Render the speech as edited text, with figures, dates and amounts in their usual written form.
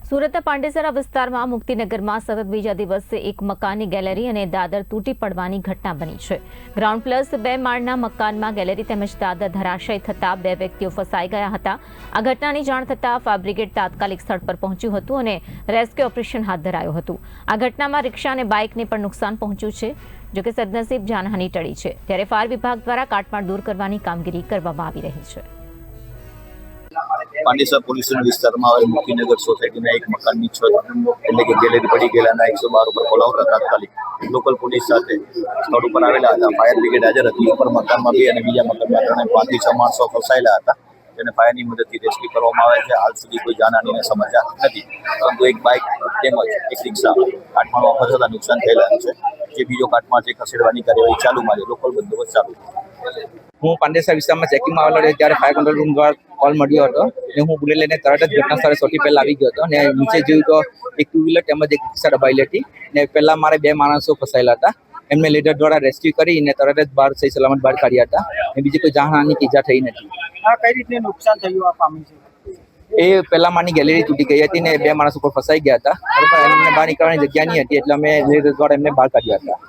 સુરતના પાંડેસરા વિસ્તારમાં મુક્તિનગરમાં સતત બીજા દિવસે એક મકાનની ગેલેરી અને દાદર તૂટી પડવાની ઘટના બની છે। ગ્રાઉન્ડ પ્લસ 2 માળના મકાનમાં ગેલેરી તેમજ દાદર ધરાશયી થતા 2 વ્યક્તિઓ ફસાઈ ગયા હતા। આ ઘટનાની જાણ થતાં ફાયર બ્રિગેડ તાત્કાલિક સ્થળ પર પહોંચ્યું હતું અને રેસ્ક્યુ ઓપરેશન હાથ ધરાયું હતું। આ ઘટનામાં રિક્ષા અને બાઇકને પણ નુકસાન પહોંચ્યું છે, જોકે સદનસીબ જાનહાનિ ટળી છે। ત્યારે ફાયર વિભાગ દ્વારા કાટમાળ દૂર કરવાની કામગીરી કરવામાં આવી રહી છે। પાંડેસરા પોલીસ વિસ્તારમાં આવેલ મુક્તિનગર સોસાયટીના એક મકાનની છત એટલે કે ગેલેરી પડી ગયેલાના 112 ઉપર કોલ આવતા તાત્કાલિક લોકલ પોલીસ સાથે સ્થળ ઉપર આવેલા હતા। ફાયર બ્રિગેડ હાજર હતી। ઉપર મકાનમાં 2 અને બીજા મકાનમાં 3 5 થી 6 માણસો ફસાયેલા હતા, જેને ફાયરની મદદથી રેસ્ક્યુ કરવામાં આવે છે। હાલ સુધી કોઈ જાનહાનિના સમાચાર નથી, પરંતુ એક બાઇક તેમજ એક રિક્ષા કાટમાળમાં ફસાતા નુકસાન થયેલા છે, જે બીજો કાટમાળથી ખસેડવાની કાર્યવાહી ચાલુમાં છે। લોકલ બંદોબસ્ત ચાલુ છે। હું પાંડેસરા વિસ્તારમાં ચેકિંગમાં આવેલો હતો ત્યારે ફાયર કંટ્રોલ રૂમ દ્વારા કોલ મળ્યો હતો ને હું બુલેટ લઈને તરત જ ઘટના સ્થળે સૌથી પહેલા આવી ગયો હતો ને નીચે જોયું તો એક 2 વ્હીલર તેમજ એક રિક્ષા દબાયેલી હતી ને પહેલા મારે 2 માણસો ફસાયેલા હતા। એમને લીડર દ્વારા રેસ્ક્યુ કરીને તરત જ બહાર સહી સલામત બહાર કાઢ્યા હતા ને બીજી કોઈ જાનહાનિ કે ઈજા થઈ નથી। આ કઈ રીતે નુકસાન થયું આ પામી છે? એ પહેલા માની ગેલેરી તૂટી ગઈ હતી ને 2 માણસો ઉપર ફસાઈ ગયા હતા, બરાબર। એમને બહાર નીકળવાની જગ્યા નહીં હતી એટલે અમે લીડર દ્વારા એમને બહાર કાઢ્યા હતા।